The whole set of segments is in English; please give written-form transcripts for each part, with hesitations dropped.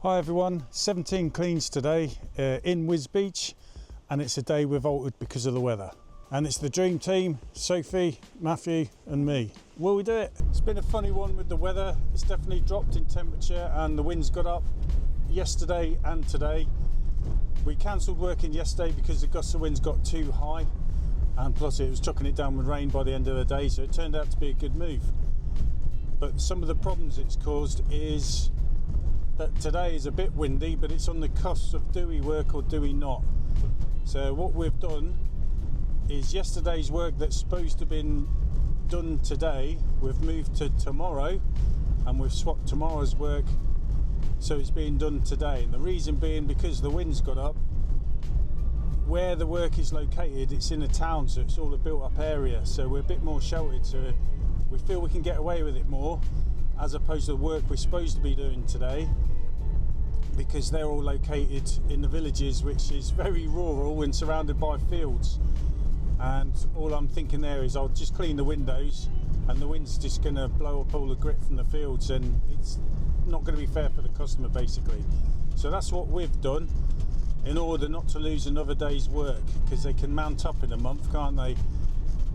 Hi everyone, 17 cleans today in Whiz Beach, and it's a day we've altered because of the weather. And it's the dream team, Sophie, Matthew and me. Will we do it? It's been a funny one with the weather. It's definitely dropped in temperature and the wind's got up yesterday and today. We cancelled working yesterday because the gust of winds got too high, and plus it was chucking it down with rain by the end of the day, so it turned out to be a good move. But some of the problems it's caused is that today is a bit windy, but it's on the cusp of do we work or do we not. So what we've done is yesterday's work that's supposed to have been done today, we've moved to tomorrow, and we've swapped tomorrow's work so it's being done today. And the reason being because the wind's got up. Where the work is located, it's in a town, so it's all a built up area, so we're a bit more sheltered, so we feel we can get away with it more as opposed to the work we're supposed to be doing today, because they're all located in the villages, which is very rural and surrounded by fields. And all I'm thinking there is I'll just clean the windows and the wind's just going to blow up all the grit from the fields, and it's not going to be fair for the customer basically. So that's what we've done in order not to lose another day's work, because they can mount up in a month, can't they,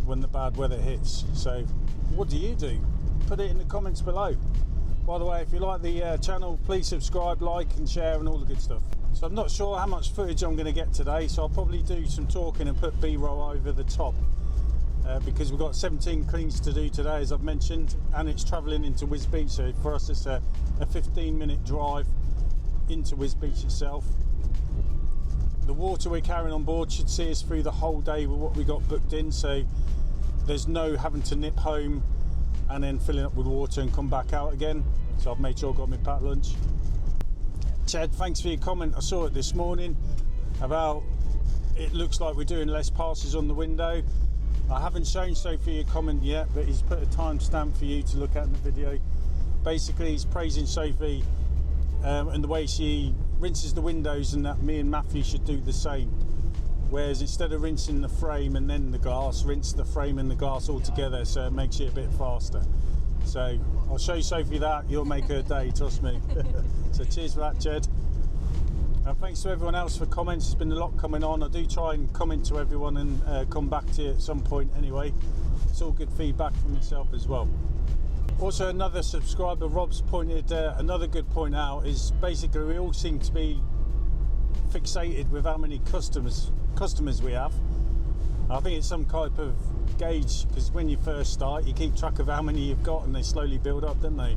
when the bad weather hits. So what do you do? Put it in the comments below. By the way, if you like the channel, please subscribe, like and share and all the good stuff. So I'm not sure how much footage I'm going to get today, so I'll probably do some talking and put B-roll over the top, because we've got 17 cleans to do today, as I've mentioned, and it's travelling into Whiz Beach, so for us it's a 15-minute drive into Whiz Beach itself. The water we're carrying on board should see us through the whole day with what we got booked in, so there's no having to nip home and then filling up with water and come back out again. So I've made sure I got my packed lunch. Chad, thanks for your comment. I saw it this morning about it looks like we're doing less passes on the window. I haven't shown Sophie your comment yet, but he's put a timestamp for you to look at in the video. Basically he's praising Sophie and the way she rinses the windows, and that me and Matthew should do the same. Whereas instead of rinsing the frame and then the glass, rinse the frame and the glass all together, so it makes it a bit faster. So I'll show Sophie that, you'll make her day, trust me. So cheers for that, Jed. And thanks to everyone else for comments. There's been a lot coming on. I do try and comment to everyone and come back to you at some point anyway. It's all good feedback from yourself as well. Also, another subscriber, Rob's pointed another good point out, is basically we all seem to be fixated with how many customers we have. I think it's some type of gauge, because when you first start you keep track of how many you've got and they slowly build up, don't they?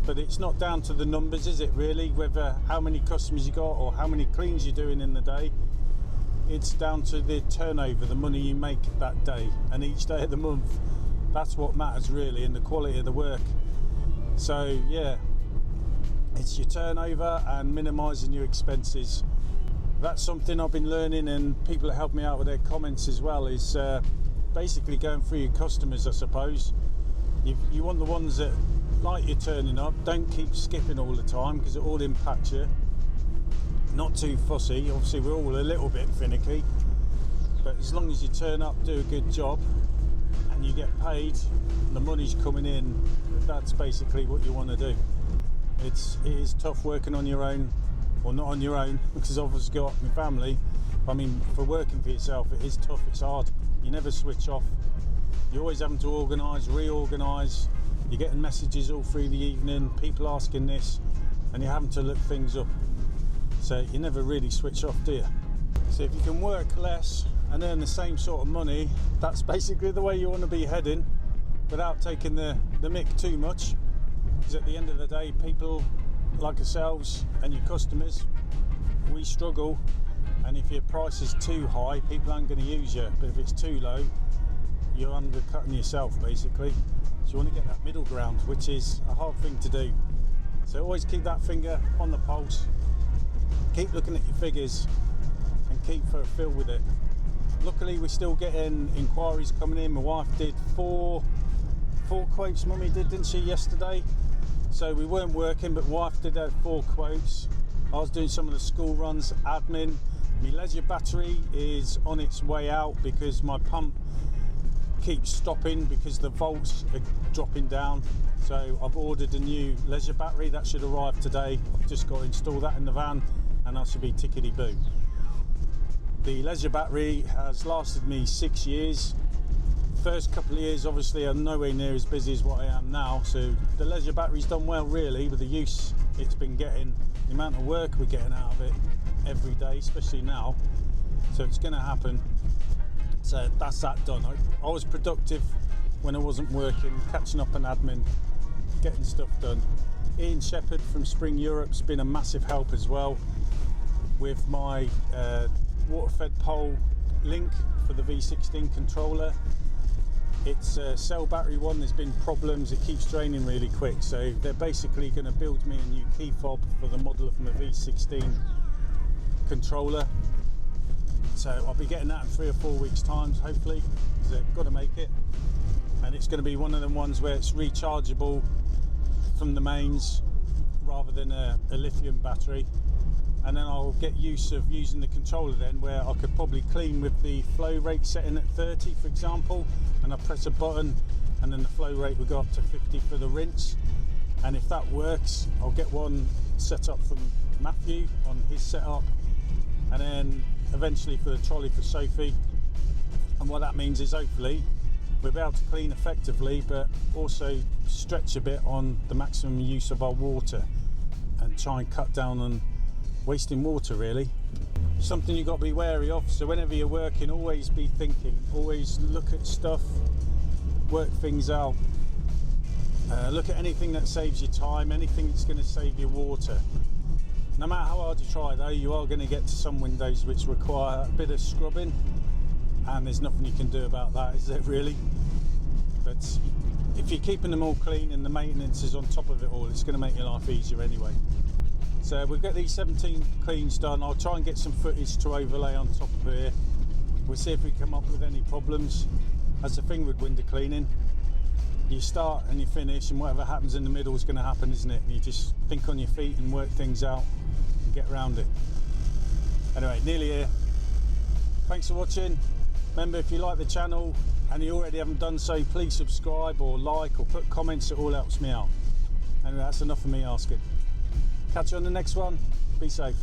But it's not down to the numbers, is it really, whether how many customers you got or how many cleans you're doing in the day. It's down to the turnover, the money you make that day and each day of the month. That's what matters really, and the quality of the work. So yeah, it's your turnover and minimising your expenses. That's something I've been learning, and people that help me out with their comments as well, is basically going through your customers, I suppose. You want the ones that like you turning up, don't keep skipping all the time because it all impacts you. Not too fussy, obviously we're all a little bit finicky, but as long as you turn up, do a good job and you get paid, the money's coming in, that's basically what you want to do. It is tough working on your own. Well, not on your own, because I've obviously got my family. I mean, for working for yourself, it is tough, it's hard. You never switch off. You're always having to organise, reorganise. You're getting messages all through the evening, people asking this, and you're having to look things up. So you never really switch off, do you? So if you can work less and earn the same sort of money, that's basically the way you want to be heading, without taking the mick too much. Because at the end of the day, people like ourselves and your customers, we struggle, and if your price is too high, people aren't going to use you, but if it's too low, you're undercutting yourself basically. So you want to get that middle ground, which is a hard thing to do. So always keep that finger on the pulse, keep looking at your figures and keep for a feel with it. Luckily we're still getting inquiries coming in. My wife did four quotes, mummy didn't she, yesterday? So we weren't working, but wife did have 4 quotes. I was doing some of the school runs, admin. My leisure battery is on its way out because my pump keeps stopping because the volts are dropping down. So I've ordered a new leisure battery that should arrive today. I've just got to install that in the van and I should be tickety-boo. The leisure battery has lasted me 6 years. First couple of years obviously I'm nowhere near as busy as what I am now, so the leisure battery's done well really with the use it's been getting, the amount of work we're getting out of it every day, especially now. So it's going to happen. So that's that done. I was productive when I wasn't working, catching up on admin, getting stuff done. Ian Shepherd from Spring Europe's been a massive help as well with my water-fed pole link for the V16 controller. It's a cell battery one, there's been problems, it keeps draining really quick, so they're basically going to build me a new key fob for the model of my V16 controller. So I'll be getting that in 3 or 4 weeks time hopefully, because they've got to make it, and it's going to be one of them ones where it's rechargeable from the mains rather than a lithium battery. And then I'll get use of using the controller then, where I could probably clean with the flow rate setting at 30 for example, and I press a button and then the flow rate will go up to 50 for the rinse. And if that works, I'll get one set up from Matthew on his setup, and then eventually for the trolley for Sophie. And what that means is hopefully we'll be able to clean effectively but also stretch a bit on the maximum use of our water and try and cut down on wasting water really. Something you've got to be wary of, so whenever you're working always be thinking, always look at stuff, work things out, look at anything that saves you time, anything that's going to save you water. No matter how hard you try though, you are going to get to some windows which require a bit of scrubbing, and there's nothing you can do about that, is there really? But if you're keeping them all clean and the maintenance is on top of it all, it's going to make your life easier anyway. So we'll get these 17 cleans done. I'll try and get some footage to overlay on top of here. We'll see if we come up with any problems. That's the thing with window cleaning. You start and you finish, and whatever happens in the middle is going to happen, isn't it? You just think on your feet and work things out and get around it. Anyway, nearly here. Thanks for watching. Remember, if you like the channel and you already haven't done so, please subscribe or like or put comments. It all helps me out. Anyway, that's enough of me asking. Catch you on the next one. Be safe.